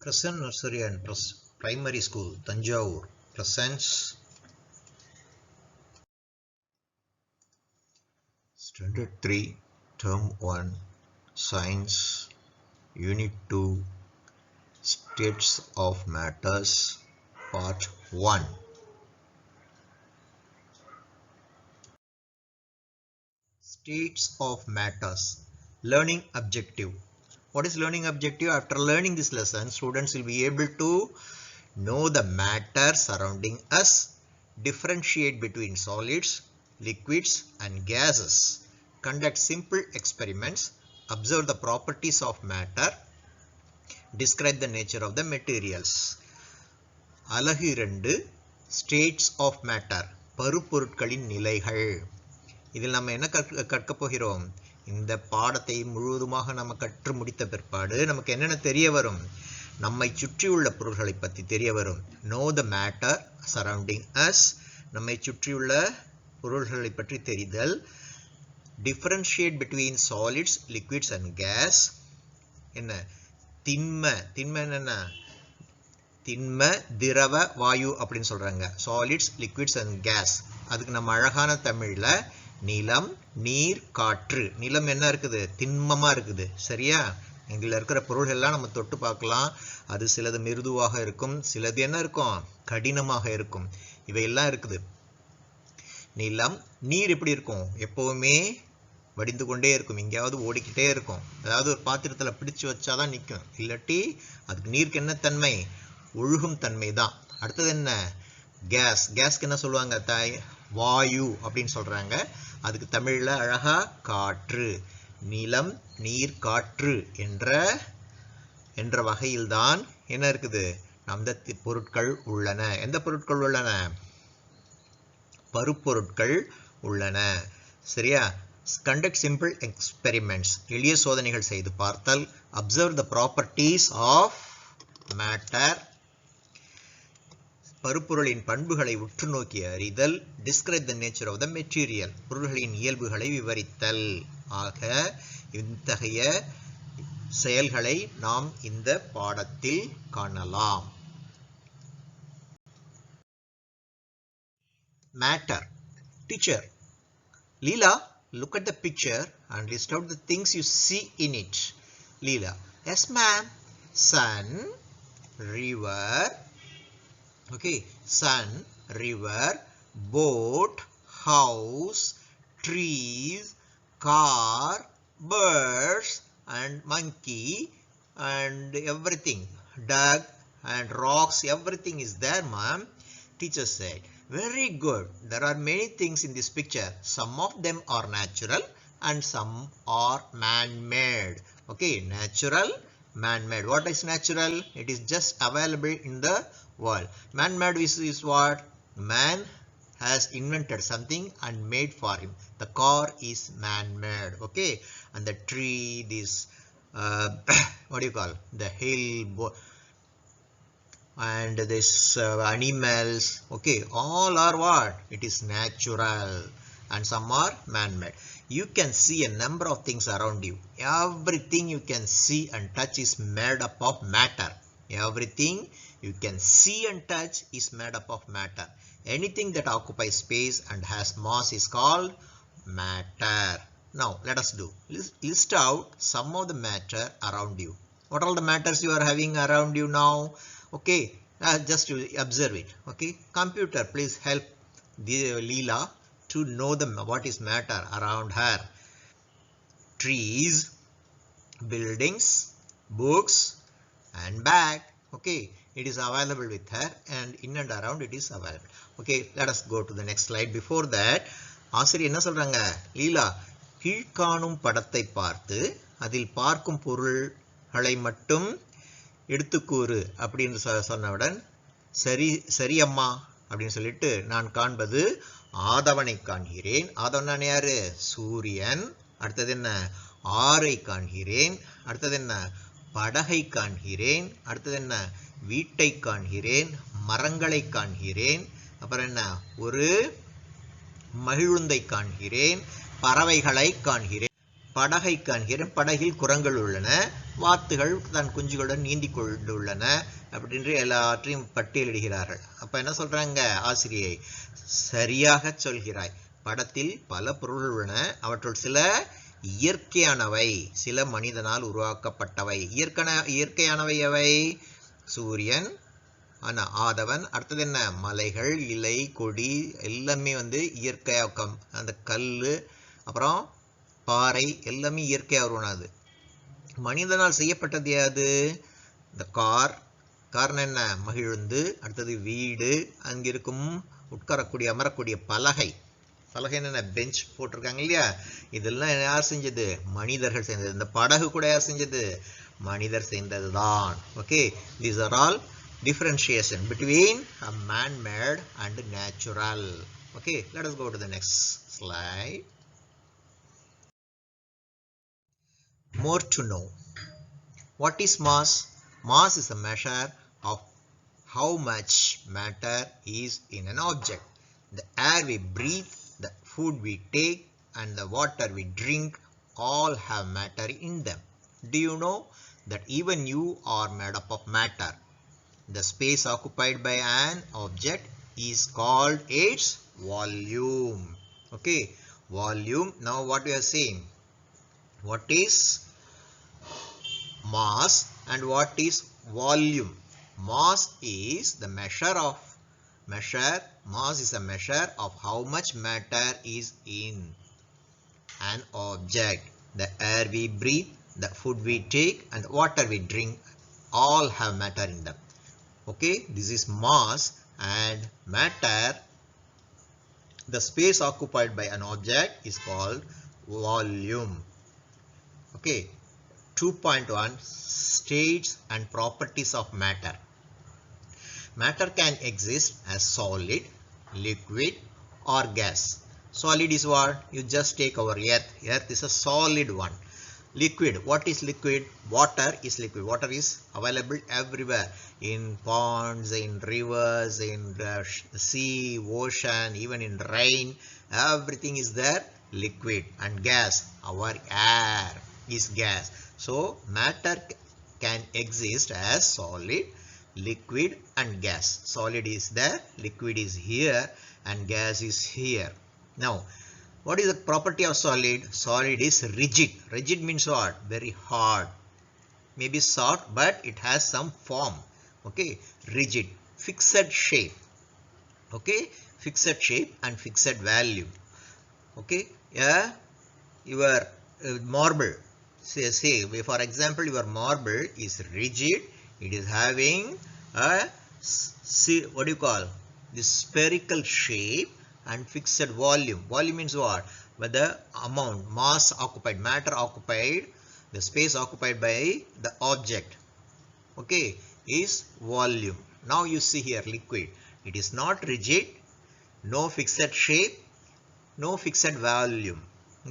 Crescent Nursery and Primary School, Tanjavur presents Standard 3, Term 1, Science, Unit 2, States of Matters, Part 1. States of Matters. Learning objective. What is learning objective? After learning this lesson, students will be able to know the matter surrounding us, differentiate between solids, liquids and gases, conduct simple experiments, observe the properties of matter, describe the nature of the materials. அலகு 2 States of Matter, பருப்பொருட்களின் நிலைகள். இதில் நம்ம என்ன கற்க போகிறோம்? இந்த பாடத்தை முழுவதுமாக நம்ம கற்று முடித்த பிற்பாடு நமக்கு என்னென்ன தெரிய வரும்? நம்மை சுற்றியுள்ள பொருள்களை பற்றி தெரிய வரும். Know the matter surrounding us, நம்மை சுற்றியுள்ள பொருள்களை பற்றி தெரிதல். Differentiate between solids, liquids and gas. என்ன? திண்ம என்ன? திண்ம, திரவ, வாயு அப்படின்னு சொல்றாங்க. Solids, liquids and gas. அதுக்கு நம்ம அழகான தமிழ்ல நிலம், நீர், காற்று. நிலம் என்ன இருக்குது? திண்மமா இருக்குது. சரியா? இதில் இருக்கிற பொருள்கள் எல்லாம் நம்ம தொட்டு பார்க்கலாம். அது சிலது மிருதுவாக இருக்கும், சிலது என்ன இருக்கும்? கடினமாக இருக்கும். இவையெல்லாம் இருக்குது. நிலம், நீர் எப்படி இருக்கும்? எப்பவுமே வடிந்து கொண்டே இருக்கும், எங்கேயாவது ஓடிக்கிட்டே இருக்கும். அதாவது ஒரு பாத்திரத்தில் பிடிச்சு வச்சாதான் நிற்கும், இல்லாட்டி அதுக்கு நீருக்கு என்ன தன்மை? ஒழுகும் தன்மை தான். அடுத்தது என்ன? கேஸ். கேஸ்க்கு என்ன சொல்லுவாங்க? வாயு அப்படின்னு சொல்றாங்க. அதுக்கு தமிழ்ல அழகா காற்று. நிலம், நீர், காற்று என்ற வகையில்தான் என்ன இருக்குது? அந்த பொருட்கள் உள்ளன. எந்த பொருட்கள் உள்ளன? பருப்பொருட்கள் உள்ளன. சரியா? Conduct simple experiments, எளிய சோதனைகள் செய்து பார்த்தல். Observe the properties of matter, பருப்பொருளின் பண்புகளை உற்று நோக்கி அறிதல். Describe the nature of the material, பொருள்களின் இயல்புகளை விவரித்தல். ஆக இத்தகைய செயல்களை நாம் இந்த பாடத்தில் காணலாம். Matter. Teacher, Leela, look at the picture and list out the things you see in it. Leela: yes ma'am. Sun, river, okay, sun, river, boat, house, trees, car, birds and monkey and everything, duck and rocks, everything is there ma'am. Teacher said, very good. There are many things in this picture. Some of them are natural and some are man-made. Okay, natural, man-made. What is natural? It is just available in the world. Man-made is what? Man has invented something and made for him. The car is man-made. Okay, and the tree, this what do you call? The hill, and this animals, okay, all are what? It is natural and some are man-made. You can see a number of things around you. Everything you can see and touch is made up of matter. Everything you can see and touch is made up of matter. Anything that occupies space and has mass is called matter. Now let us do. List out some of the matter around you. What are the matters you are having around you now? Okay, just to observe it. Okay, computer, please help Leela to know what is matter around her. Trees, buildings, books and bag. Okay, it is available with her and in and around it is available. Okay, let us go to the next slide. Before that, ஆசிரியர் என்ன சொல்றாங்க? லீலா, கீழ்காணும் படத்தை பார்த்து அதில் பார்க்கும் பொருள்களை மட்டும் எடுத்துக்கூறு அப்படின்னு சொன்னவுடன் சரி அம்மா அப்படின்னு சொல்லிட்டு, நான் காண்பது ஆதவனை காண்கிறேன். ஆதவன் யாரு? சூரியன். அடுத்தது என்ன? ஆறை காண்கிறேன். அடுத்தது என்ன? படகை காண்கிறேன். அடுத்தது என்ன? வீட்டை காண்கிறேன். மரங்களை காண்கிறேன். அப்புறம் என்ன? ஒரு மகிழுந்தை காண்கிறேன். பறவைகளை காண்கிறேன். படகை காண்கிறேன். படகில் குரங்கள் உள்ளன. வாத்துகள் தன் குஞ்சுகளுடன் நீந்தி கொண்டுள்ளன அப்படின்ற எல்லாற்றையும் பட்டியலிடுகிறார்கள். அப்ப என்ன சொல்றாங்க ஆசிரியை, சரியாக சொல்கிறாய், படத்தில் பல பொருள்கள் உள்ளன, அவற்றுள் சில இயற்கையானவை, சில மனிதனால் உருவாக்கப்பட்டவை. இயற்கையானவை எவை? சூரியன், ஆதவன், அடுத்தது என்ன, மலைகள், இலை, கொடி எல்லாமே இயற்கையாக்கம். அந்த கல், அப்புறம் பாறை எல்லாமே இயற்கையாக உருவானது. மனிதனால் செய்யப்பட்டது யாது? இந்த கார்னா என்ன, மகிழுந்து, அடுத்தது வீடு, அங்கிருக்கும் உட்காரக்கூடிய அமரக்கூடிய பலகை என்ன, பெஞ்ச் போட்டிருக்காங்க இல்லையா, இதெல்லாம் யார் செஞ்சது? மனிதர்கள் செஞ்சது. இந்த படகு கூட யார் செஞ்சது? மனிதர் செய்ததுதான். Okay, these are all differentiation between a man-made and natural. Okay, let us go to the next slide. More to know. What is mass? Mass is a measure of how much matter is in an object. The air we breathe, the food we take, and the water we drink all have matter in them. Do you know that even you are made up of matter? The space occupied by an object is called its volume. Okay, volume. Now what we are saying? What is mass and what is volume? Mass is the mass is a measure of how much matter is in an object. The air we breathe, the food we take, and the water we drink all have matter in them. Okay, this is mass. And matter, the space occupied by an object, is called volume. Okay, 2.1 states and properties of matter. Matter can exist as solid, liquid, or gas. Solid is what? You just take our earth. Earth is a solid one. Liquid. What is liquid? Water is liquid. Water is available everywhere. In ponds, in rivers, in the sea, ocean, even in rain. Everything is there. Liquid. And gas. Our air is gas. So matter can exist as solid, liquid, and gas. Solid is there, liquid is here, and gas is here. Now, what is the property of solid? Solid is rigid. Rigid means what? Very hard. Maybe soft, but it has some form. Okay, rigid. Fixed shape. Okay, fixed shape and fixed value. Okay, yeah, your marble. Say, for example, your marble is rigid. It is having a, what do you call, this spherical shape and fixed volume. Volume means what? But the amount, mass occupied, matter occupied, the space occupied by the object, okay, is volume. Now you see here liquid. It is not rigid, no fixed shape, no fixed volume.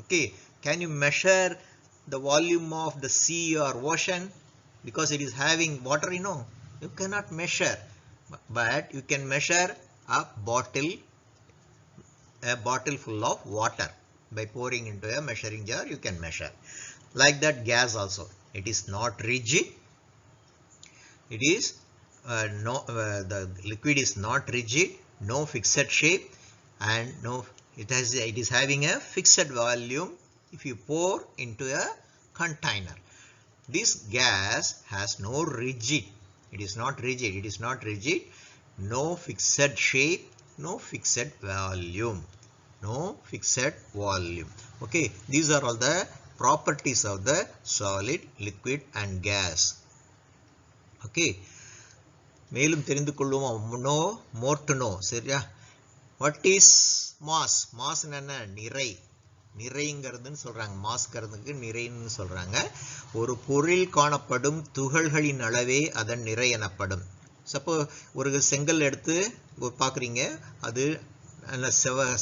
Okay, can you measure the volume of the sea or ocean? Because it is having water, you cannot measure, but you can measure a bottle full of water. By pouring into a measuring jar, you can measure. Like that, gas also, it is not rigid. It is the liquid is not rigid, no fixed shape, and it is having a fixed volume if you pour into a container. This gas has no rigid. It is not rigid. It is not rigid. No fixed shape. No fixed volume. No fixed volume. Okay. These are all the properties of the solid, liquid, and gas. Okay. மேலும் தெரிந்து கொள்வோம். No more to know. சரியா? What is mass? Mass என்ன? நிறை. நிறைங்கிறதுன்னு சொல்றாங்க. மாஸ்ங்கிறதுக்கு நிறைன்னு சொல்றாங்க. ஒரு பொருள் காணப்படும் துகள்களின் அளவே அதன் நிறை எனப்படும். சப்போ ஒரு செங்கல் எடுத்து பார்க்குறீங்க, அது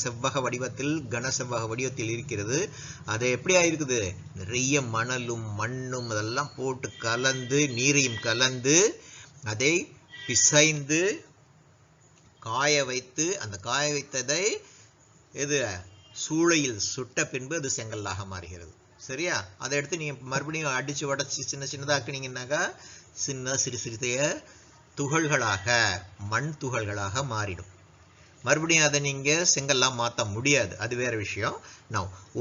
செவ்வக வடிவத்தில், கன செவ்வக வடிவத்தில் இருக்கிறது. அது எப்படி ஆயிருக்குது? நிறைய மணலும் மண்ணும் அதெல்லாம் போட்டு கலந்து, நீரையும் கலந்து, அதை பிசைந்து காய வைத்து, அந்த காய வைத்ததை சூளையில் சுட்ட பின்பு அது செங்கல்லாக மாறுகிறது. சரியா? அதை எடுத்து நீங்க மறுபடியும் அடிச்சு உடைச்சு சின்ன சின்னதாக்குனீங்கன்னாக்கா சிறு சிறிய துகள்களாக மண் துகள்களாக மாறிடும். மறுபடியும் அதை நீங்க செங்கல்லாம் மாற்ற முடியாது, அது வேற விஷயம்.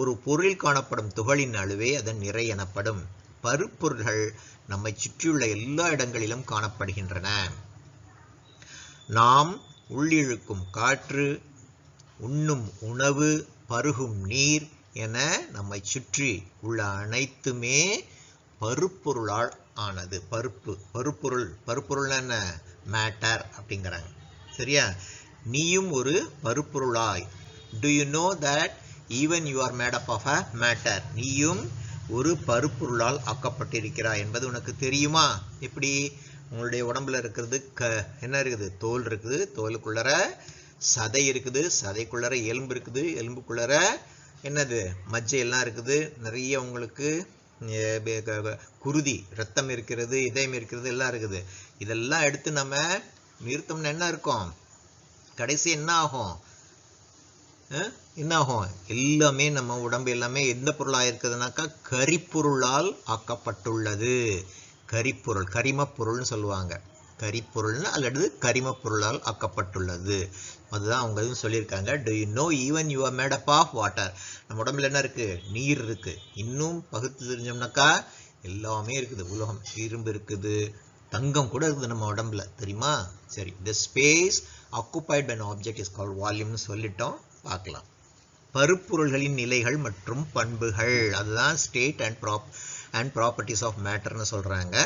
ஒரு பொருளில் காணப்படும் துகளின் அளவே அதன் நிறை எனப்படும். பருப்பொருள்கள் நம்மை சுற்றியுள்ள எல்லா இடங்களிலும் காணப்படுகின்றன. நாம் உள்ளிழுக்கும் காற்று, உண்ணும் உணவு, பருகும் நீர் என நம்மை சுற்றி உள்ள அனைத்துமே பருப்பொருளால் ஆனது. பருப்பொருள் என்ன? மேட்டர் அப்படிங்கிறாங்க. சரியா? நீயும் ஒரு பருப்பொருளாய். Do you know that even you are made up of a matter? நீயும் ஒரு பருப்பொருளால் ஆக்கப்பட்டிருக்கிறாய் என்பது உனக்கு தெரியுமா? எப்படி? உங்களுடைய உடம்புல இருக்கிறது என்ன இருக்குது? தோல் இருக்குது, தோலுக்குள்ளற சதை இருக்குது, சதைக்குள்ளற எலும்பு இருக்குது, எலும்புக்குள்ளற என்னது? மஜ்ஜை எல்லாம் இருக்குது. நிறைய உங்களுக்கு குருதி, ரத்தம் இருக்கிறது, இதயம் இருக்கிறது, எல்லாம் இருக்குது. இதெல்லாம் எடுத்து நம்ம நிறுத்தம்னு என்ன இருக்கும்? கடைசி என்ன ஆகும்? எல்லாமே நம்ம உடம்பு எல்லாமே எந்த பொருளா இருக்குதுனாக்கா கரிப்பொருளால் ஆக்கப்பட்டுள்ளது. கரிப்பொருள், கரிமப்பொருள்னு சொல்லுவாங்க. கரிப்பொருள்னு அல்லது கரிமப்பொருளால் ஆக்கப்பட்டுள்ளது. அதுதான் அவங்க எதுவும் சொல்லியிருக்காங்க. Do you know even you are made up of water? நம்ம உடம்புல என்ன இருக்கு? நீர் இருக்கு. இன்னும் பகுத்து தெரிஞ்சோம்னாக்கா எல்லாமே இருக்குது. உலோகம், இரும்பு இருக்குது, தங்கம் கூட இருக்குது நம்ம உடம்புல, தெரியுமா? சரி, the space occupied by an object is called volume னு சொல்லிட்டோம். பார்க்கலாம். பருப்பொருள்களின் நிலைகள் மற்றும் பண்புகள், அதுதான் ஸ்டேட் அண்ட் ப்ராப்பர்ட்டிஸ் ஆஃப் மேட்டர்னு சொல்றாங்க.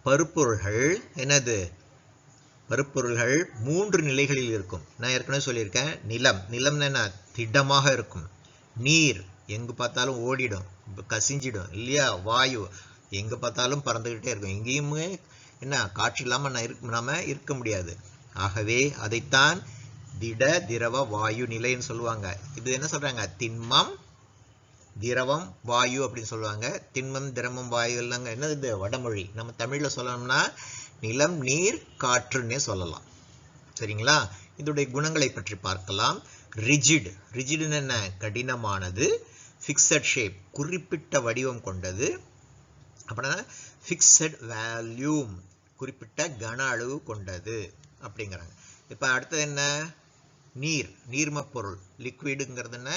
பருப்பொருள்கள் என்னது? பருப்பொருள்கள் 3 நிலைகளில் இருக்கும். நான் ஏற்கனவே சொல்லியிருக்கேன். நிலம்னா என்ன? திடமாக இருக்கும். நீர் எங்கு பார்த்தாலும் ஓடிடும், கசிஞ்சிடும் இல்லையா? வாயு எங்க பார்த்தாலும் பறந்துகிட்டே இருக்கும். எங்கேயுமே என்ன காற்று இல்லாம நாம இருக்க முடியாது. ஆகவே அதைத்தான் திட, திரவ, வாயு நிலைன்னு சொல்லுவாங்க. இது என்ன சொல்றாங்க? திண்மம், திரவம், வாயு அப்படின்னு சொல்லுவாங்க. திண்மம், திரவம், வாயு எல்லாம் என்னது? வடமொழி. நம்ம தமிழ்ல சொல்லணும்னா நிலம், நீர், காற்றுன்னே சொல்லலாம். சரிங்களா? இதோடைய குணங்களை பற்றி பார்க்கலாம். ரிஜிட்னு என்ன? கடினமானது. ஃபிக்ஸட் ஷேப், குறிப்பிட்ட வடிவம் கொண்டது. அப்படின்னா ஃபிக்ஸட் வால்யூம், குறிப்பிட்ட கன அளவு கொண்டது அப்படிங்கிறாங்க. இப்போ அடுத்தது என்ன? நீர்ம பொருள். லிக்விடுங்கிறது என்ன?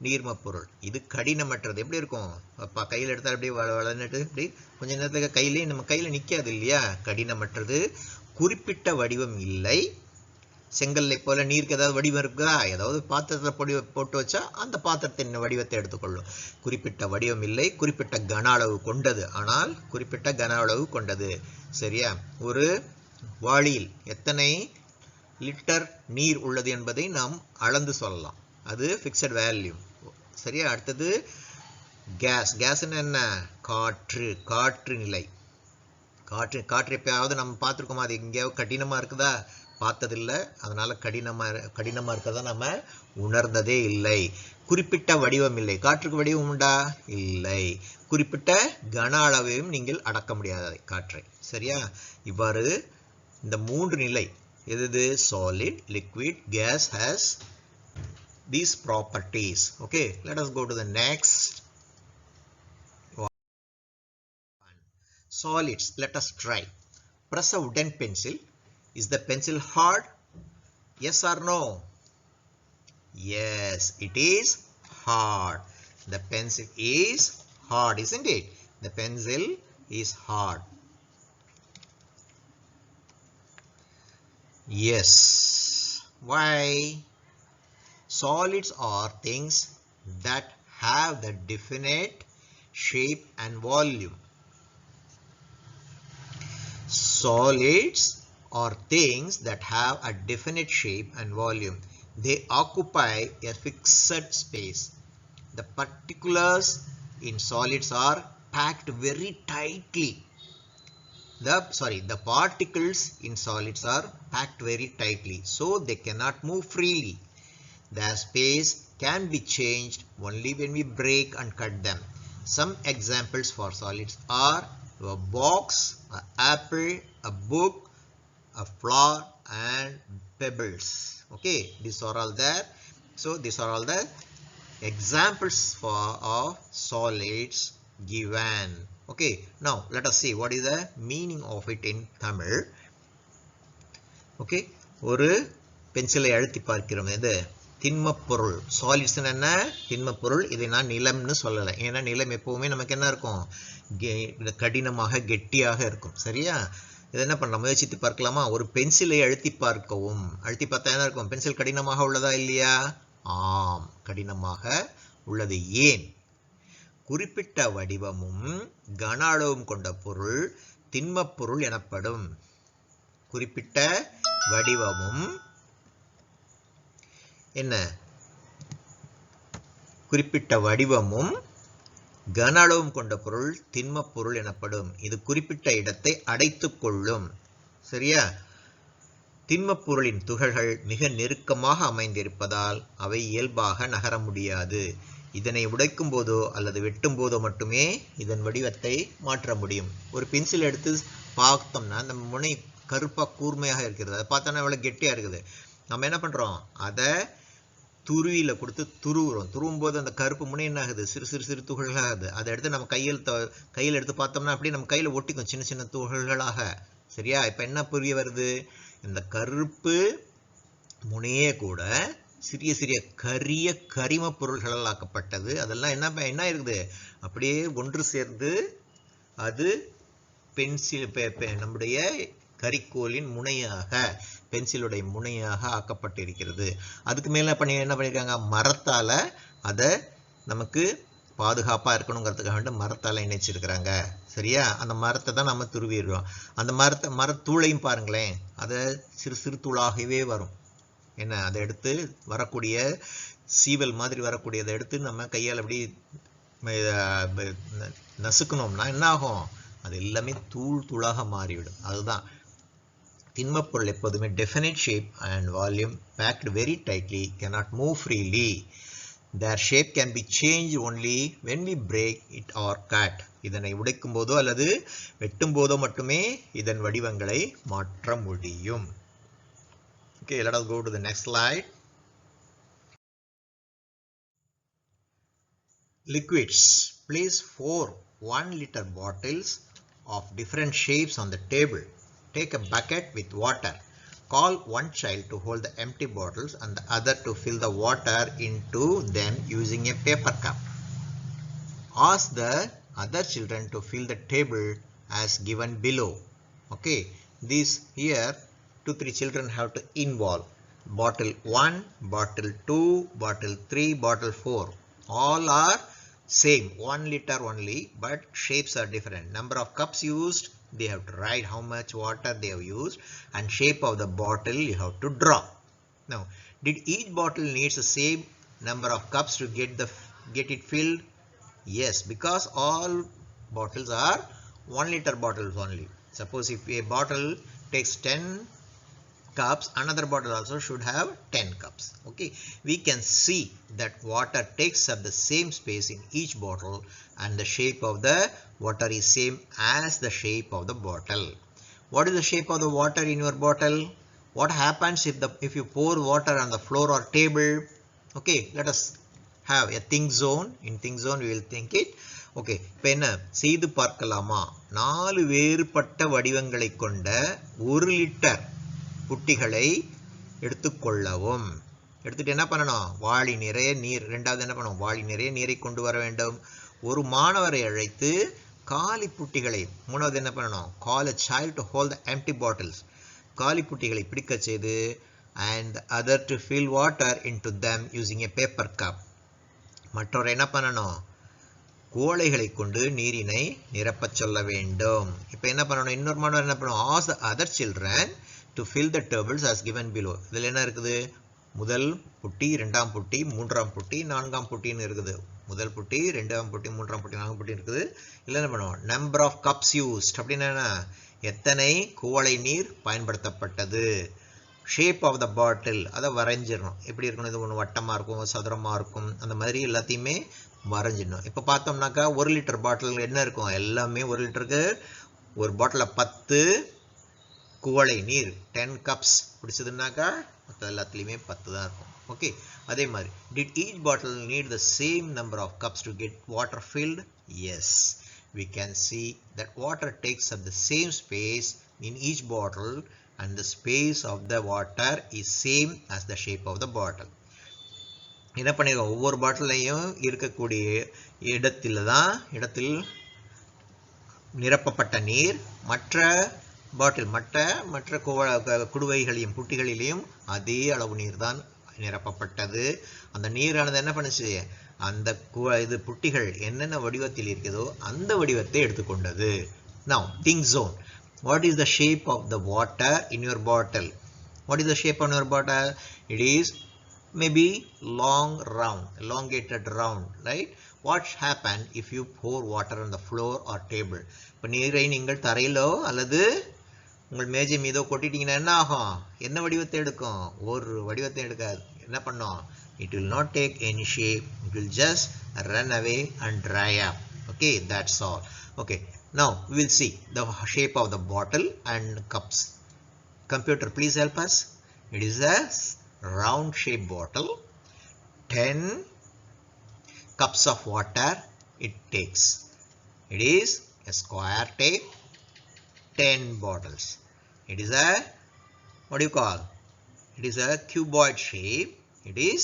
நீர்ம பொருள். இது கடினமற்றது. எப்படி இருக்கும்? அப்பா கையில் எடுத்தால் அப்படியே வளர்ந்துட்டு இப்படி கொஞ்ச நேரத்துக்கு கையிலே நம்ம கையில் நிற்காது இல்லையா? கடினமற்றது. குறிப்பிட்ட வடிவம் இல்லை. செங்கல்லை போல நீருக்கு ஏதாவது வடிவம் இருக்குதா? ஏதாவது பாத்திரத்தை போட்டு வச்சா அந்த பாத்திரத்தின் வடிவத்தை எடுத்துக்கொள்ளும். குறிப்பிட்ட வடிவம் இல்லை, குறிப்பிட்ட கன அளவு கொண்டது. ஆனால் குறிப்பிட்ட கன அளவு கொண்டது. சரியா? ஒரு வாளியில் எத்தனை லிட்டர் நீர் உள்ளது என்பதை நாம் அளந்து சொல்லலாம். அது ஃபிக்ஸட் வேல்யூ. சரியா? அடுத்தது கேஸ் என்ன? காற்று நிலை. காற்று எப்பயாவது நம்ம பார்த்துருக்கோமா? அது எங்கேயாவது கடினமா இருக்குதா? பார்த்ததில்லை. அதனால கடினமா இருக்கதா நம்ம உணர்ந்ததே இல்லை. குறிப்பிட்ட வடிவம் இல்லை. காற்றுக்கு வடிவம் உண்டா? இல்லை. குறிப்பிட்ட கன அளவையும் நீங்கள் அடக்க முடியாது காற்றை. சரியா? இவ்வாறு இந்த 3 நிலை, எது? solid, liquid, gas has these properties. Okay, let us go to the next one. Solids. Let us try. Press a wooden pencil. Is the pencil hard? Yes or no? Yes, it is hard. The pencil is hard, isn't it? The pencil is hard. Yes. Why? Solids are things that have the definite shape and volume. Solids are things that have a definite shape and volume. They occupy a fixed space. The particulars in solids are packed very tightly. The particles in solids are packed very tightly, so they cannot move freely. Their space can be changed only when we break and cut them. Some examples for solids are a box, an apple, a book, a flower, and pebbles. Okay, these are all there. So these are all the examples of solids given. Okay, now let us see what is the meaning of it in Tamil. Okay, ஒரு பென்சிலை அழுத்தி பார்க்கிறோம். இது திண்மப் பொருள். Solids என்ன? திண்மப் பொருள். இதை நான் நிலம்னு சொல்லலை, ஏன்னா நிலம் எப்பவுமே நமக்கு என்ன இருக்கும்? கடினமாக கெட்டியாக இருக்கும். சரியா? இதை என்ன பண்ணலாம்? முயற்சித்து பார்க்கலாமா? ஒரு பென்சிலை அழுத்தி பார்க்கவும். அழுத்தி பார்த்தா என்ன இருக்கும்? பென்சில் கடினமாக உள்ளதா இல்லையா? ஆம், கடினமாக உள்ளது. ஏன்? குறிப்பிட்ட வடிவமும் கன அளவும் கொண்ட பொருள் திண்மப் பொருள் எனப்படும். குறிப்பிட்ட வடிவமும் என்ன? குறிப்பிட்ட வடிவமும் கன அளவும் கொண்ட பொருள் திண்மப் பொருள் எனப்படும். இது குறிப்பிட்ட இடத்தை அடைத்துக் கொள்ளும். சரியா? திண்மப் பொருளின் துகள்கள் மிக நெருக்கமாக அமைந்திருப்பதால் அவை இயல்பாக நகர முடியாது. இதனை உடைக்கும் போதோ அல்லது வெட்டும் போதோ மட்டுமே இதன் வடிவத்தை மாற்ற முடியும். ஒரு பென்சில் எடுத்து பார்த்தோம்னா அந்த முனை கருப்பாக கூர்மையாக இருக்கிறது. அதை பார்த்தோன்னா எவ்வளோ கெட்டியாக இருக்குது. நம்ம என்ன பண்ணுறோம்? அதை துருவியில் கொடுத்து துருவுறோம். துருவும் போது அந்த கருப்பு முனை என்ன ஆகுது? சிறு சிறு சிறு துகள்களாகுது. அதை எடுத்து நம்ம கையில் எடுத்து பார்த்தோம்னா அப்படியே நம்ம கையில் ஒட்டிக்கும் சின்ன சின்ன துகள்களாக. சரியா? இப்போ என்ன புரிய வருது? இந்த கருப்பு முனையே கூட சிறிய சிறிய கரிய கரிம பொருள்களால் ஆக்கப்பட்டது. அதெல்லாம் என்ன இருக்குது? அப்படியே ஒன்று சேர்ந்து அது பென்சில் நம்முடைய கரிக்கோலின் முனையாக, பென்சிலுடைய முனையாக ஆக்கப்பட்டிருக்கிறது. அதுக்கு மேலே என்ன பண்ணியிருக்காங்க? மரத்தால் அதை நமக்கு பாதுகாப்பாக இருக்கணுங்கிறதுக்காக வேண்டி மரத்தால் இணைச்சிருக்கிறாங்க. சரியா? அந்த மரத்தை தான் நம்ம துருவிடுறோம். அந்த மரத்தூளையும் பாருங்களேன், அதை சிறு சிறு தூளாகவே வரும். என்ன? அதை எடுத்து வரக்கூடிய சீவல் மாதிரி வரக்கூடியதை எடுத்து நம்ம கையால் அப்படி நசுக்கணும்னா என்ன ஆகும்? அது எல்லாமே தூள் தூளாக மாறிவிடும். அதுதான் திண்மப்பொருள் எப்போதுமே definite shape and volume packed very tightly, cannot move freely. Their shape can be changed only when we break it or cut. இதனை உடைக்கும் போதோ அல்லது வெட்டும் போதோ மட்டுமே இதன் வடிவங்களை மாற்ற முடியும். Okay, let us go to the next slide. Liquids. Place 4 1-liter bottles of different shapes on the table. Take a bucket with water. Call one child to hold the empty bottles and the other to fill the water into them using a paper cup. Ask the other children to fill the table as given below. Okay, these here 2-3 children have to involve. Bottle 1, bottle 2, bottle 3, bottle 4. All are same, 1 liter only, but shapes are different. Number of cups used, they have to write how much water they have used, and shape of the bottle you have to draw. Now, did each bottle needs the same number of cups to get it filled? Yes, because all bottles are 1 liter bottles only. Suppose if a bottle takes 10 cups, another bottle also should have 10 cups. Okay, we can see that water takes up the same space in each bottle and the shape of the water is same as the shape of the bottle. What is the shape of the water in your bottle? What happens if you pour water on the floor or table? Okay, let us have a think zone. In think zone we will think it. Okay, இப்போ என்ன செய்து பார்க்கலாமா? 4 வேறுபட்ட வடிவங்களை கொண்ட 1 litre புட்டிகளை எடுத்துக்கொள்ளவும். எடுத்துட்டு என்ன பண்ணணும்? வாளி நிறைய நீர். ரெண்டாவது என்ன பண்ணணும்? வாளி நிறைய நீரை கொண்டு வர வேண்டும். ஒரு மாணவரை அழைத்து காலி புட்டிகளை. மூணாவது என்ன பண்ணணும்? Call a child to hold the empty bottles. காலி புட்டிகளை பிடிக்க செய்து and other to fill water into them using a paper cup. மற்றவர் என்ன பண்ணணும்? கோளைகளை கொண்டு நீரினை நிரப்பச் சொல்ல வேண்டும். இப்போ என்ன பண்ணணும்? இன்னொரு மாணவர் என்ன பண்ணணும்? Ask the other children to fill the tables as given below. இதில் என்ன இருக்குது? முதல் புட்டி, இரண்டாம் புட்டி, மூன்றாம் புட்டி, நான்காம் புட்டின்னு இருக்குது. முதல் புட்டி, ரெண்டாம் புட்டி, மூன்றாம் புட்டி, நான்காம் புட்டி இருக்குது. இல்லை என்ன பண்ணுவோம்? நம்பர் ஆஃப் கப்ஸ் யூஸ்ட் அப்படின்னா எத்தனை குவளை நீர் பயன்படுத்தப்பட்டது. ஷேப் ஆஃப் த பாட்டில் அதை வரைஞ்சிடணும். எப்படி இருக்கணும்? இது ஒன்று வட்டமாக இருக்கும், சதுரமாக இருக்கும், அந்த மாதிரி எல்லாத்தையுமே வரைஞ்சிடணும். இப்போ பார்த்தோம்னாக்கா 1 லிட்டர் பாட்டில் என்ன இருக்கும்? எல்லாமே 1 லிட்டருக்கு ஒரு பாட்டிலில் 10 குவளை நீர் 10 கப்ஸ் பிடிச்சதுன்னாக்கா மற்ற எல்லாத்துலேயுமே 10 தான் இருக்கும். Okay, அதே மாதிரி did each bottle need the same number of cups to get water filled? Yes, we can see that water takes up the same space in each bottle and the space of the water is same as the shape of the bottle. என்ன பண்ணிருக்கோம், ஒவ்வொரு பாட்டிலையும் இருக்கக்கூடிய இடத்தில் நிரப்பப்பட்ட நீர் மற்ற பாட்டில் மற்ற குடுவைகளையும் புட்டிகளிலையும் அதே அளவு நீர் தான் நிரப்பப்பட்டது. அந்த நீரானது என்ன பண்ணுச்சு, அந்த இது புட்டிகள் என்னென்ன வடிவத்தில் இருக்கிறதோ அந்த வடிவத்தை எடுத்துக்கொண்டது. Now think zone. What is the shape of the water in your bottle? What is the shape on your bottle? It is maybe long round, elongated round, right? What happen if you pour water on the floor or table? இப்போ நீரை நீங்கள் தரையிலோ அல்லது உங்கள் மேஜை மீதோ கொட்டிட்டீங்கன்னா என்ன ஆகும், என்ன வடிவத்தை எடுக்கும், ஒரு வடிவத்தை எடுக்காது. என்ன பண்ணும், it will not take any shape, it will just run away and dry up. Okay, that's all. Okay, now we will see the shape of the bottle and cups. Computer, please help us. It is a round shaped bottle. 10 cups of water it takes. It is a square tape. 10 bottles. It is a, what do you call, it is a cuboid shape. It is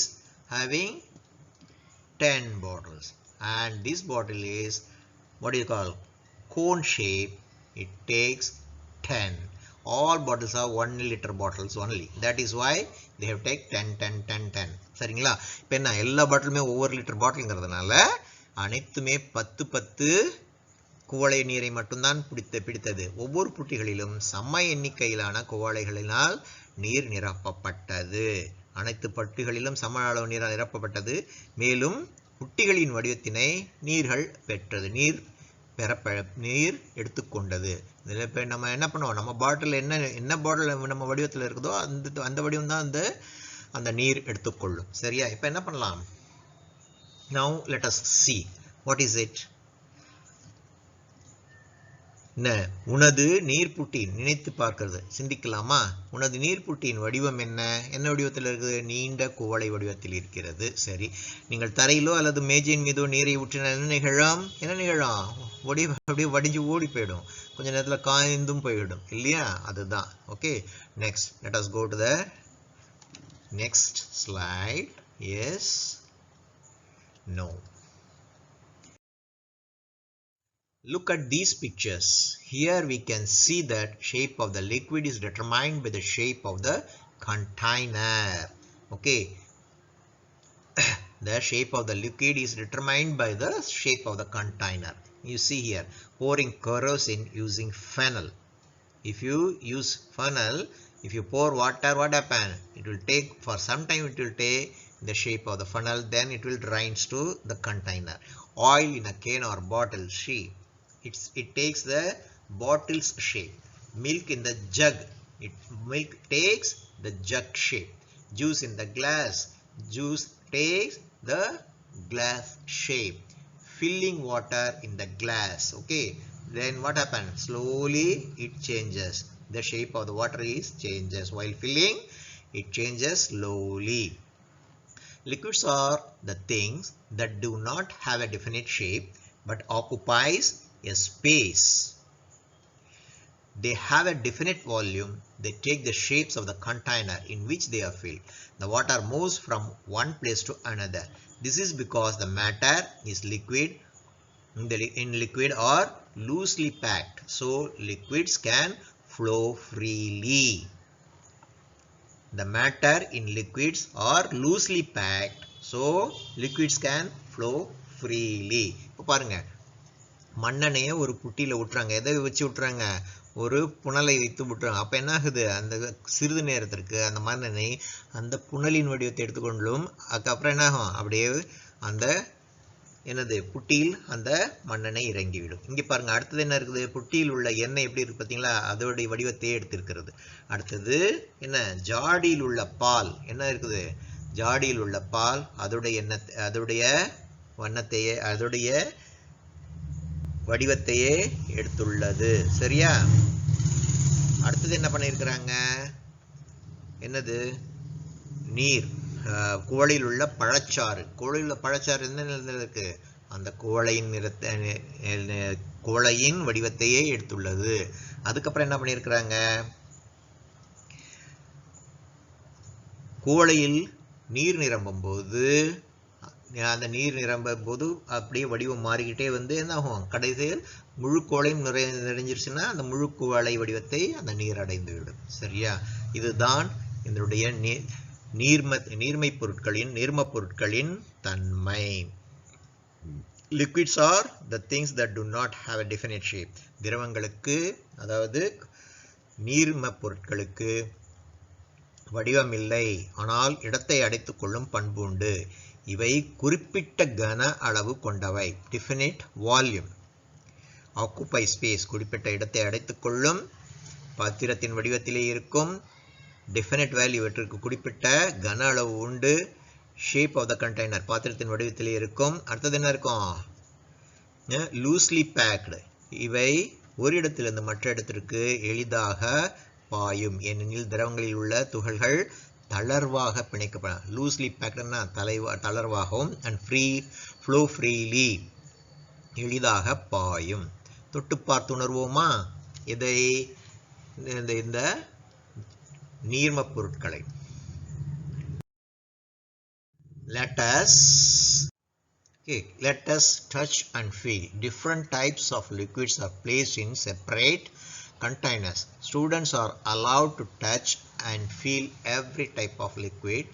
having 10 bottles, and this bottle is, what do you call, cone shape. It takes 10. All bottles are 1 liter bottles only. That is why they have take 10. சரிங்களா? இப்போ என்ன, எல்லா பாட்டிலுமே ஒவ்வொரு litre பாட்டிலுங்கிறதுனால அனைத்துமே 10 குவளை நீரை மட்டும்தான் பிடித்தது. ஒவ்வொரு புட்டிகளிலும் சம எண்ணிக்கையிலான குவளைகளினால் நீர் நிரப்பப்பட்டது. அனைத்து பட்டிகளிலும் சம அளவு நீரால் நிரப்பப்பட்டது. மேலும் புட்டிகளின் வடிவத்தினை நீர்கள் பெற்றது, நீர் எடுத்துக்கொண்டது. இதில் இப்போ நம்ம என்ன பண்ணுவோம், நம்ம பாட்டில் என்ன பாட்டில் நம்ம வடிவத்தில் இருக்குதோ அந்த வடிவம் தான் அந்த நீர் எடுத்துக்கொள்ளும். சரியா? இப்போ என்ன பண்ணலாம், now let us see what is it. உனது நீர்ப்புட்டி, நினைத்து பார்க்கிறது, சிந்திக்கலாமா? உனது நீர்ப்புட்டியின் வடிவம் என்ன வடிவத்தில் இருக்குது, நீண்ட குவளை வடிவத்தில் இருக்கிறது. சரி, நீங்கள் தரையிலோ அல்லது மேஜையின் மீதோ நீரை ஊற்றினால் என்ன நிகழும், அப்படியே வடிஞ்சு ஓடி போயிடும், கொஞ்ச நேரத்தில் காய்ந்தும் போயிடும் இல்லையா? அதுதான். Okay, next let us go to the next slide. Yes, no. Look at these pictures. Here we can see that shape of the liquid is determined by the shape of the container. Okay. The shape of the liquid is determined by the shape of the container. You see here, pouring kerosene using funnel. If you use funnel, if you pour water, what happens? It will take, for some time it will take the shape of the funnel, then it will drains to the container. Oil in a can or bottle shape. It takes the bottle's shape. Milk in the jug, milk takes the jug shape. Juice in the glass, juice takes the glass shape. Filling water in the glass, okay, then what happens, slowly it changes, the shape of the water is changes while filling, it changes slowly. Liquids are the things that do not have a definite shape but occupies a space. They have a definite volume. They take the shapes of the container in which they are filled. The water moves from one place to another. This is because the matter is liquid, in liquid or loosely packed, so liquids can flow freely. The matter in liquids are loosely packed, so liquids can flow freely. இப்போ பாருங்க, மண்ணெண்ணையை ஒரு புட்டியில் விட்டுறாங்க. எதை வச்சு விட்டுறாங்க, ஒரு புனலை வைத்து விட்டுறாங்க. அப்போ என்ன ஆகுது, அந்த சிறிது நேரத்திற்கு அந்த மண்ணெண்ணெய் அந்த புனலின் வடிவத்தை எடுத்துக்கொள்ளும். அதுக்கப்புறம் என்ன ஆகும், அப்படியே அந்த புட்டியில் அந்த மண்ணெண்ணெய் இறங்கிவிடும். இங்கே பாருங்க, அடுத்தது என்ன இருக்குது, புட்டியில் உள்ள எண்ணெய் எப்படி இருக்கு பார்த்தீங்களா, அதோடைய வடிவத்தையே எடுத்திருக்கிறது. அடுத்தது என்ன, ஜாடியில் உள்ள பால் என்ன இருக்குது, ஜாடியில் உள்ள பால் அதோடைய வண்ணத்தையே அதோடைய வடிவத்தையே எடுத்துள்ளது. சரியா? அடுத்தது என்ன பண்ணியிருக்கிறாங்க, என்னது, நீர். குவளையில் உள்ள பழச்சாறு. குவளையில் உள்ள பழச்சாறு எந்த நிறத்தில் இருக்கு? அந்த குவளையின் குவளையின் வடிவத்தையே எடுத்துள்ளது. அதுக்கப்புறம் என்ன பண்ணியிருக்கிறாங்க? குவளையில் நீர் நிரம்பும் போது அந்த நீர் நிரம்பும் போது அப்படியே வடிவம் மாறிக்கிட்டே வந்து என்ன ஆகும்? கடைசியில் முழு குவளையும் நிறைஞ்சிருச்சுன்னா அந்த முழு குவளை வடிவத்தை அந்த நீர் அடைந்து விடும். சரியா? இதுதான் இதனுடைய நீர்ம பொருட்களின் தன்மை. Liquids are the things that do not have a definite shape. திரவங்களுக்கு, அதாவது நீர்ம பொருட்களுக்கு வடிவம் இல்லை, ஆனால் இடத்தை அடைத்துக் கொள்ளும் பண்பு உண்டு. இவை குறிப்பிட்ட கன அளவு கொண்டவை. Definite volume. Occupy space. குறிப்பிட்ட இடத்தை அடைத்துக் கொள்ளும். பாத்திரத்தின் வடிவத்திலே இருக்கும். Definite value. இவற்றுக்கு குறிப்பிட்ட கன அளவு உண்டு. Shape of the container. பாத்திரத்தின் வடிவத்திலே இருக்கும். அடுத்தது என்ன இருக்கும்? Loosely packed. இவை ஒரு இடத்திலிருந்து மற்ற இடத்திற்கு எளிதாக பாயும். ஏனெனில் திரவங்களில் உள்ள துகள்கள் தளர்வாக பிணைக்கப்படும். லூஸ்லி பேக்ட்னா தளர்வாகவும், அண்ட் ஃப்ளோ ஃப்ரீலி எளிதாக பாயும். தொட்டு பார்த்து உணர்வோமா இதை? இந்த நீர்ம பொருட்களை. Let us touch and feel. Different types of liquids are placed in separate containers. Students are allowed to touch and feel every type of liquid.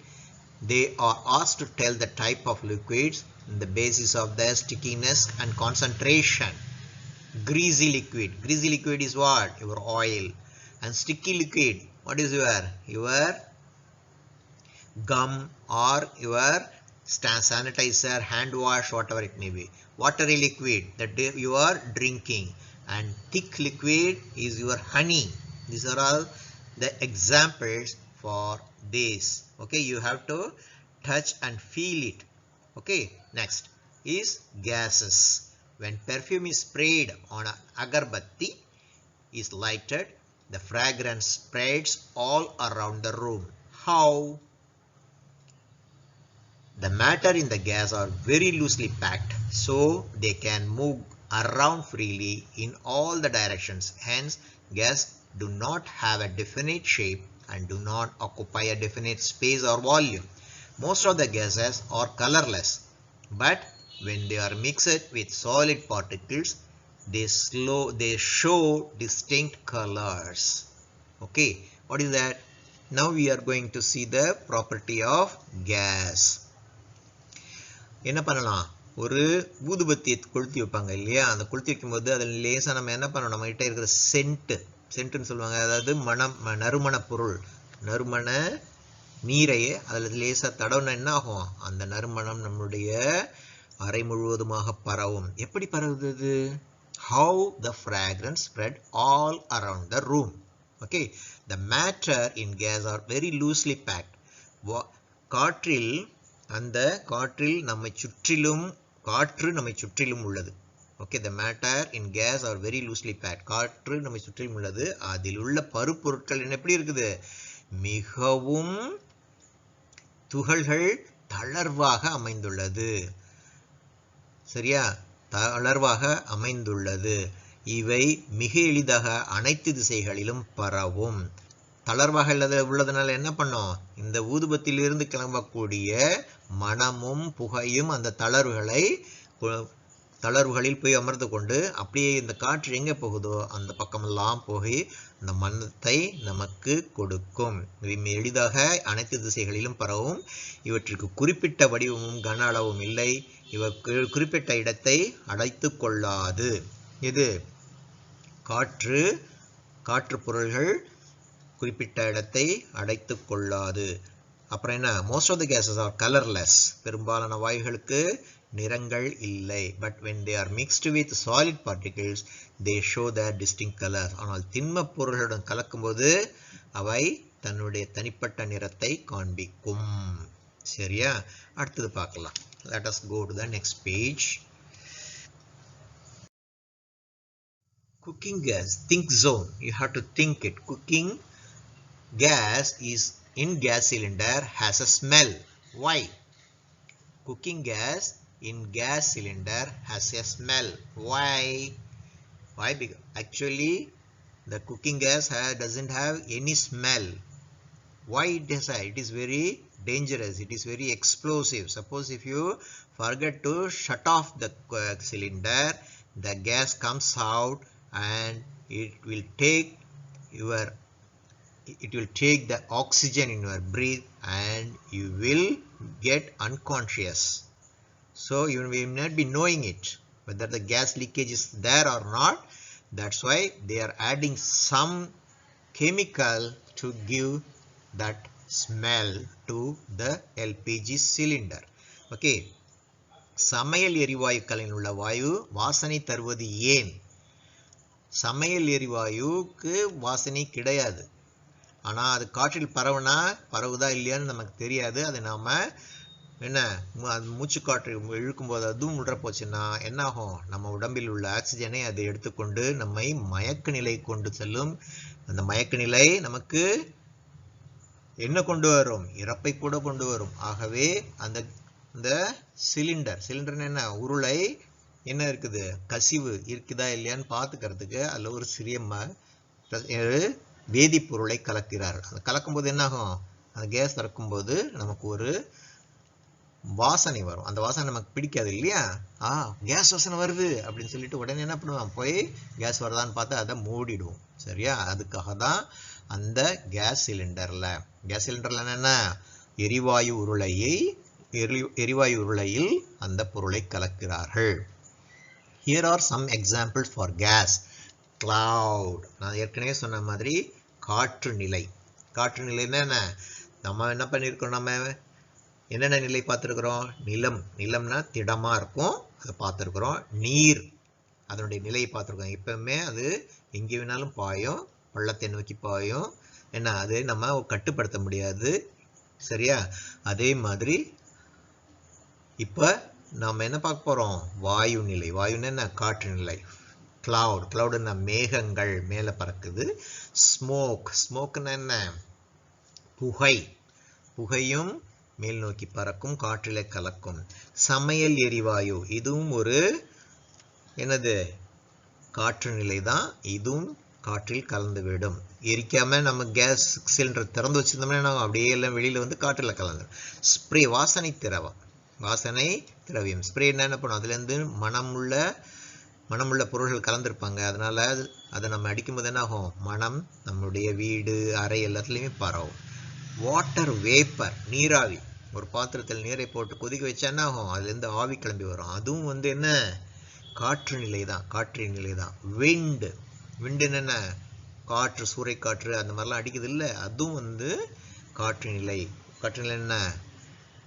They are asked to tell the type of liquids on the basis of their stickiness and concentration. Greasy liquid. Greasy liquid is what? Your oil. And sticky liquid, what is your gum or your sanitizer, hand wash, whatever it may be. Watery liquid, that you are drinking. And thick liquid is your honey. These are all the examples for this. Okay, you have to touch and feel it. Okay, next is gases. When perfume is sprayed on an agarbatti is lighted, the fragrance spreads all around the room. How? The matter in the gas are very loosely packed, so they can move around freely in all the directions. Hence, gas do not have a definite shape and do not occupy a definite space or volume. Most of the gases are colorless, but when they are mixed with solid particles, they show distinct colors. Okay, what is that? Now we are going to see the property of gas. என்ன பண்ணலாம்? ஒரு ஊதுபத்தியை கொளுத்தி வைப்பாங்க இல்லையா? அந்த கொளுத்தி வைக்கும்போது அதில் லேசாக நம்ம என்ன பண்ணணும்? நம்ம கிட்ட இருக்கிற சென்ட்டுன்னு சொல்லுவாங்க. அதாவது நறுமண பொருள், நறுமண நீரையே அதில் லேசாக தடவுனா என்ன ஆகும்? அந்த நறுமணம் நம்முடைய அறை முழுவதுமாக பரவும். எப்படி பரவுது? How the fragrance spread all around the room. Okay, the matter in gas are very loosely packed. காற்று நம்மை சுற்றிலும் உள்ளது. Okay, the matter in gas are very loosely packed. காற்று நம்மை சுற்றிலும் உள்ளது. அதில் உள்ள பருப்பொருட்கள் எப்படி இருக்குது? மிகவும் துகள்கள் தளர்வாக அமைந்துள்ளது. சரியா? தளர்வாக அமைந்துள்ளது. இவை மிக எளிதாக அனைத்து திசைகளிலும் பரவும். தளர்வாக உள்ளதுனால என்ன பண்ணும்? இந்த ஊதுபத்தியிலிருந்து கிளம்பக்கூடிய மணமும் புகையும் அந்த தளர்வுகளில் போய் அமர்ந்து கொண்டு அப்படியே இந்த காற்று எங்கே போகுதோ அந்த பக்கமெல்லாம் போய் அந்த மணத்தை நமக்கு கொடுக்கும். இவை எளிதாக அனைத்து திசைகளிலும் பரவும். இவற்றிற்கு குறிப்பிட்ட வடிவமும் கன அளவும் இல்லை. இவை குறிப்பிட்ட இடத்தை அடைத்து கொள்ளாது. இது காற்று பொருள்கள் குறிப்பிட்ட இடத்தை அடைத்து கொள்ளாது. அப்புறம் என்ன? most of the gases are colorless. பெரும்பாலான வாயுகளுக்கு நிறங்கள் இல்லை. but when they are mixed with solid particles they show their distinct colors. ஆனால் திண்ம பொருள்களுடன் கலக்கும்போது அவை தன்னுடைய தனிப்பட்ட நிறத்தை காண்பிக்கும். சரியா? அடுத்தது பார்க்கலாம். let us go to the next page. Cooking gas, think zone. You have to think it. Cooking gas is in gas cylinder has a smell. Why? Cooking gas in gas cylinder has a smell. Why? Why? Because actually the cooking gas doesn't have any smell. Why it is? It is very dangerous. It is very explosive. Suppose if you forget to shut off the cylinder, the gas comes out and it will take the oxygen in your breath and you will get unconscious. So you will not be knowing it whether the gas leakage is there or not. That's why they are adding some chemical to give that smell to the LPG cylinder. Okay. சமையல் எரிவாயுக்களில் உள்ள வாயு வாசனை தருவது ஏன்? சமையல் எரிவாயுக்கு வாசனை கிடையாது. ஆனா அது காற்றில் பரவுதா இல்லையான்னு நமக்கு தெரியாது. அது நாம என்ன மூச்சு காற்று இழுக்கும்போது அதுவும் உள்ள போச்சுன்னா என்ன ஆகும்? நம்ம உடம்பில் உள்ள ஆக்சிஜனை அது எடுத்துக்கொண்டு நம்மை மயக்க நிலை கொண்டு செல்லும். அந்த மயக்க நிலை நமக்கு என்ன கொண்டு வரும்? இறப்பை கூட கொண்டு வரும். ஆகவே அந்த சிலிண்டர் என்ன உருளை என்ன இருக்குது? கசிவு இருக்குதா இல்லையான்னு பார்த்துக்கிறதுக்கு அதில் ஒரு சிறிய வேதிப்பொருளை கலக்கிறார். அது கலக்கும்போது என்ன ஆகும்? அந்த கேஸ் திறக்கும்போது நமக்கு ஒரு வாசனை வரும். அந்த வாசனை நமக்கு பிடிக்காது இல்லையா? கேஸ் வாசனை வருது அப்படின்னு சொல்லிட்டு உடனே என்ன பண்ணுவோம்? போய் கேஸ் வருதான்னு பார்த்து அதை மூடிடுவோம். சரியா? அதுக்காக தான் அந்த கேஸ் சிலிண்டர்ல என்ன எரிவாயு உருளையில் அந்த பொருளை கலக்கிறார்கள். Here are some examples for gas. Cloud. நான் ஏற்கனவே சொன்ன மாதிரி காற்று நிலைன்னா என்ன? நம்ம என்ன பண்ணியிருக்கோம்? நம்ம என்னென்ன நிலை பார்த்துருக்குறோம்? நிலம்னா திடமா இருக்கும், அதை பார்த்துருக்குறோம். நீர் அதனுடைய நிலையை பார்த்துருக்கோம். எப்பவுமே அது எங்கே வேணாலும் பாயும், பள்ளத்தை நோக்கி பாயும். என்ன அது நம்ம கட்டுப்படுத்த முடியாது. சரியா? அதே மாதிரி இப்போ நாம் என்ன பார்க்க போகிறோம்? வாயுன்னு என்ன? காற்று நிலை. கிளவுடுன்னா மேகங்கள் மேலே பறக்குது. ஸ்மோக்னா என்ன? புகையும் மேல் நோக்கி பறக்கும், காற்றிலே கலக்கும். சமையல் எரிவாயு இதுவும் ஒரு என்னது? காற்று நிலை தான். இதுவும் காற்றில் கலந்துவிடும். எரிக்காம நம்ம கேஸ் சிலிண்டர் திறந்து வச்சிருந்தோம்னா அப்படியே எல்லாம் வெளியில வந்து காற்றில் கலந்துடும். ஸ்ப்ரே வாசனை திரவியம். ஸ்ப்ரே என்ன பண்ணும்? அதுலேருந்து மனமுள்ள பொருள்கள் கலந்துருப்பாங்க. அதனால அதை நம்ம அடிக்கும்போது என்ன ஆகும்? மனம் நம்முடைய வீடு, அறை எல்லாத்துலேயுமே பரவும். வாட்டர் வேப்பர் நீராவி. ஒரு பாத்திரத்தில் நீரை போட்டு கொதிக்க வச்சா என்ன ஆகும்? அதுலேருந்து ஆவி கிளம்பி வரும். அதுவும் வந்து என்ன? காற்று நிலை தான். விண்டு என்ன? காற்று, சூறைக்காற்று அந்த மாதிரிலாம் அடிக்குது இல்லை? அதுவும் வந்து காற்று நிலை என்ன?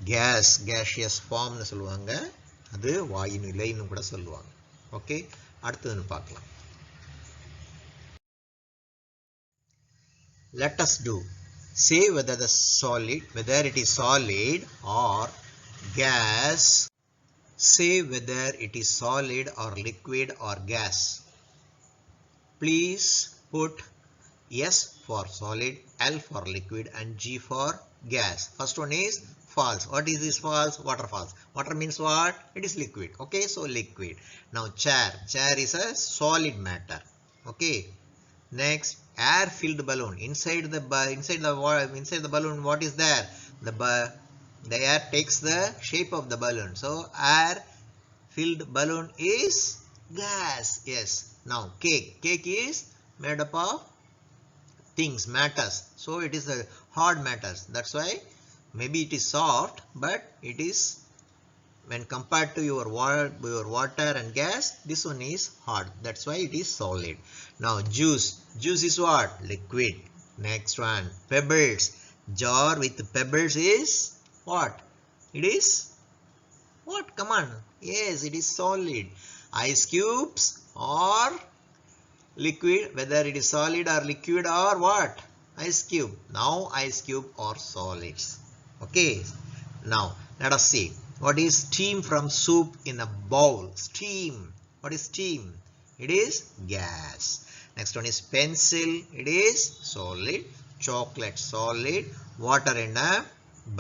கேஷியஸ் ஃபார்ம்னு சொல்லுவாங்க. அது வாயு நிலைன்னு கூட சொல்லுவாங்க. ஓகே, அடுத்ததுன்னு பார்க்கலாம். Let us do. Say whether it is solid or gas. Say whether it is solid or liquid or gas. Please put S for solid, L for liquid and G for gas. First one is false. What is this false? Water false. Water means what? It is liquid. Okay, so liquid. Now chair is a solid matter. Okay. Next, air filled balloon. Inside the balloon, what is there? The air takes the shape of the balloon. So air filled balloon is gas. Yes. Now cake is made up of matters. So it is a hard matters. That's why maybe it is soft, but it is, when compared to your water and gas, this one is hard. That's why it is solid. Now juice is what? Liquid. Next one, pebbles. Jar with pebbles is what? It is what? Come on. Yes, it is solid. Ice cubes or liquid, whether it is solid or liquid or what? Ice cube. Now ice cube are solids. Okay. Now let us see. What is steam from soup in a bowl? Steam. What is steam? It is gas. Next one is pencil. It is solid. Chocolate, solid. Water in a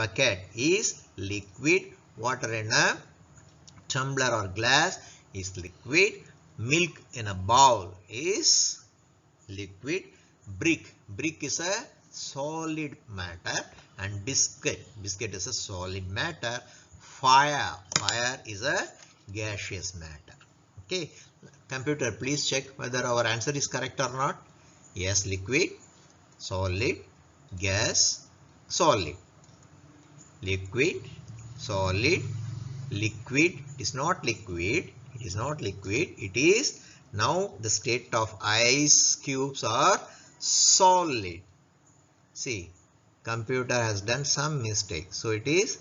bucket is liquid. Water in a tumbler or glass is liquid. Milk in a bowl is liquid. Brick is a solid matter, and biscuit is a solid matter. Fire is a gaseous matter. Okay, computer, please check whether our answer is correct or not. Yes, liquid, solid, gas, solid. Liquid, solid, liquid. It is not liquid. It is not liquid. It is now the state of ice cubes are solid. See, computer has done some mistake. So it is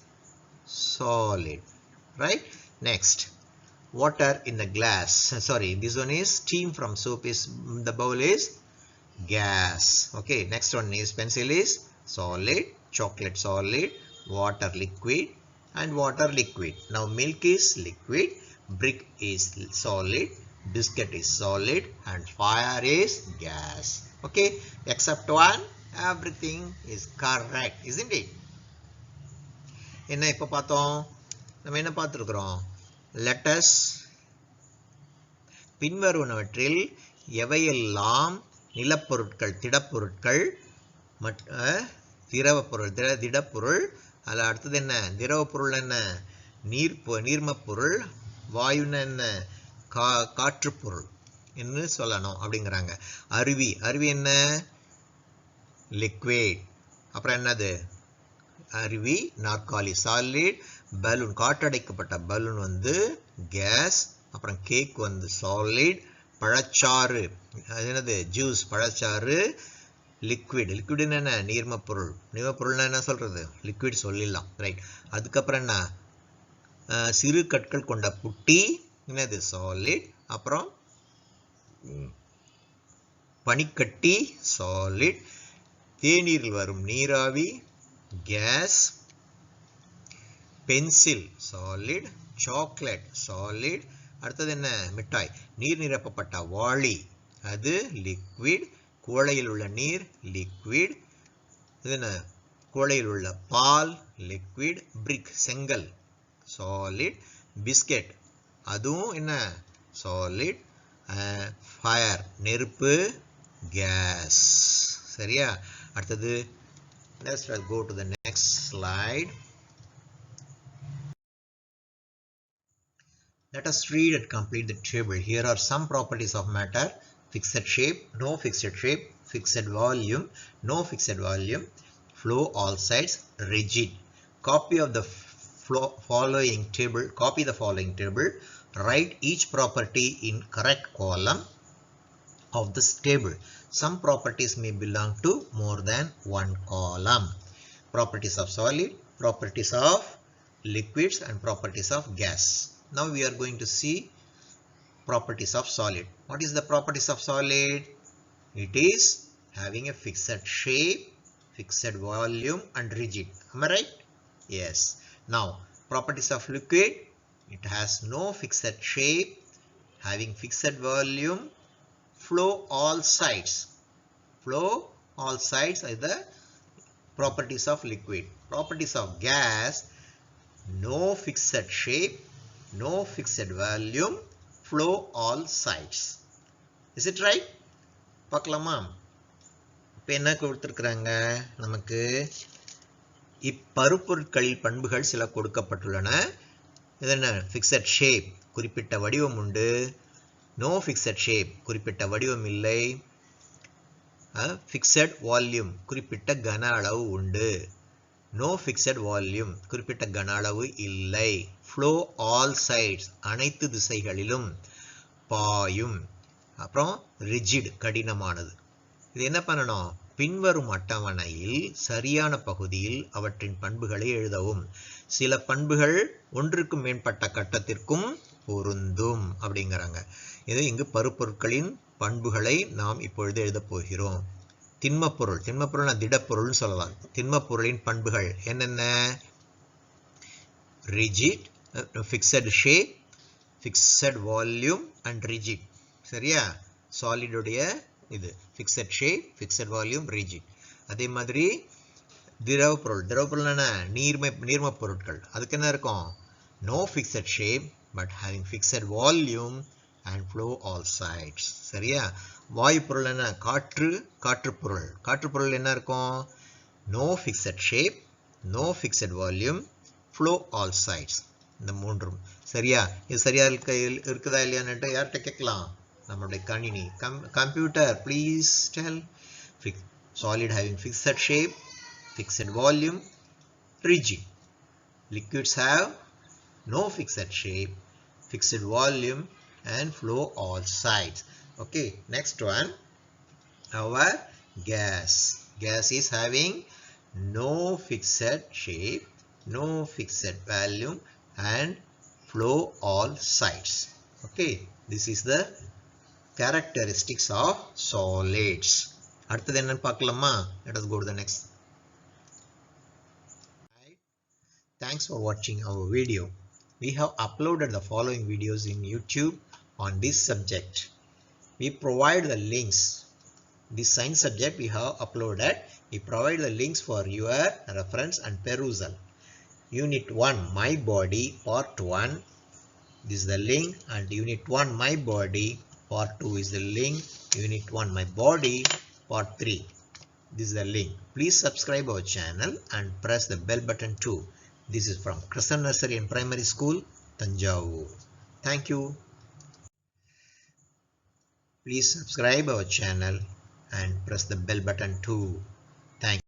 solid, right? Next, water in the glass. Sorry, this one is steam from soap is the bowl is gas. Okay, next one is pencil is solid, chocolate solid, water liquid, and water liquid. Now milk is liquid, brick is solid, biscuit is solid, and fire is gas. Okay, except one, everything is correct, isn't it? என்ன இப்ப பார்த்தோம், நம்ம என்ன பார்த்திருக்கிறோம்? Let us பின்வருவனவற்றில் எவையெல்லாம் நிலப்பொருட்கள், திடப்பொருட்கள், திடப்பொருள், அதில் அடுத்தது என்ன? திரவ பொருள் என்ன? நீர்மப்பொருள், வாயுன்னு என்ன? காற்றுப்பொருள் என்று சொல்லணும் அப்படிங்கிறாங்க. அருவி என்ன? லிக்விட். அப்புறம் என்னது? அருவி, நாற்காலி சாலிட், பலூன், காற்றடைக்கப்பட்ட பலூன் வந்து கேஸ், அப்புறம் கேக் வந்து சாலிட், பழச்சாறு அது என்னது? ஜூஸ், பழச்சாறு லிக்விட். லிக்விட்னு என்ன? நீர்மப்பொருள். நீர்மப்பொருள்னா என்ன சொல்றது? லிக்விட் சொல்லிடலாம், ரைட். அதுக்கப்புறம் என்ன? சிறு கற்கள் கொண்ட புட்டி என்னது? சாலிட். அப்புறம் பனிக்கட்டி சாலிட், தேநீரில் வரும் நீராவி gas, pencil solid, chocolate solid. அடுத்தது என்ன? மிட்டாய். நீர் நிரப்பப்பட்ட வாளி அது லிக்விட். குவளையில் உள்ள நீர் லிக்விட். இது என்ன? குவளையில் உள்ள பால் லிக்விட். பிரிக் செங்கல் சாலிட். பிஸ்கெட் அதுவும் என்ன? சாலிட். ஃபயர் நெருப்பு கேஸ். சரியா? அடுத்தது let's go to the next slide. Let us read and complete the table. Here are some properties of matter: fixed shape, no fixed shape, fixed volume, no fixed volume, flow all sides, rigid. Copy the following table. Write each property in correct column of this table. Some properties may belong to more than one column. Properties of solid, properties of liquids, and properties of gas. Now we are going to see properties of solid. What is the properties of solid? It is having a fixed shape, fixed volume, and rigid. Am I right? Yes. Now properties of liquid. It has no fixed shape, having fixed volume, flow all sides. Flow all sides are the properties of liquid. Properties of gas: no fixed shape, no fixed volume, flow all sides. Is it right? பார்க்கலாமா? இப்போ என்ன கொடுத்திருக்கிறாங்க நமக்கு? இப்பருப்பொருட்களில் பண்புகள் சில கொடுக்கப்பட்டுள்ளன. இது என்ன? ஃபிக்ஸட் ஷேப், குறிப்பிட்ட வடிவம் உண்டு. நோ ஃபிக்ஸட் ஷேப், குறிப்பிட்ட வடிவம் இல்லை. ஃபிக்ஸட் வால்யூம், குறிப்பிட்ட கன அளவு உண்டு. நோ ஃபிக்ஸட் வால்யூம், குறிப்பிட்ட கன அளவு இல்லை. ஃப்ளோ ஆல் சைட்ஸ், அனைத்து திசைகளிலும் பாயும். அப்புறம் ரிஜிட், கடினமானது. இது என்ன பண்ணணும்? பின்வரும் அட்டவணையில் சரியான பகுதியில் அவற்றின் பண்புகளை எழுதவும். சில பண்புகள் ஒன்றுக்கும் மேற்பட்ட கட்டத்திற்கும் பொருந்தும் அப்படிங்கிறாங்க. இது இங்கு பருப்பொருட்களின் பண்புகளை நாம் இப்பொழுது எழுதப் போகிறோம். திண்மப்பொருள் திடப்பொருள்னு சொல்லலாம். திண்மப்பொருளின் பண்புகள் என்னென்ன? Rigid, fixed shape, fixed volume and rigid. சரியா? சாலிடுடைய இது fixed shape, fixed volume, rigid. அதே மாதிரி திரவ பொருள் என்ன நீர்ம பொருட்கள் அதுக்கு என்ன இருக்கும் no fixed shape but having fixed volume and flow all sides சரியா வாயு பொருள் என்ன காற்று பொருள் என்ன இருக்கும் no fixed shape no fixed volume flow all sides இந்த மூன்றும் சரியா இது சரியா இருக்குதா இல்லையான்னு யார்கிட்ட கேட்கலாம் நம்மளுடைய கணினி computer please tell solid having fixed shape fixed volume rigid liquids have no fixed shape fixed volume and flow all sides okay next one our gas is having no fixed shape no fixed volume and flow all sides okay this is the characteristics of solids அடுத்தது என்னன்னு பார்க்கலாமா let us go to the next thanks for watching our video we have uploaded the following videos in YouTube on this subject we provide the links this science subject we have uploaded we provide the links for your reference and perusal unit 1 my body part 1 this is the link and unit 1 my body part 2 is the link unit 1 my body part 3 this is the link please subscribe our channel and press the bell button too this is from Crescent Nursery and Primary School Tanjavur thank you please subscribe our channel and press the bell button too thank you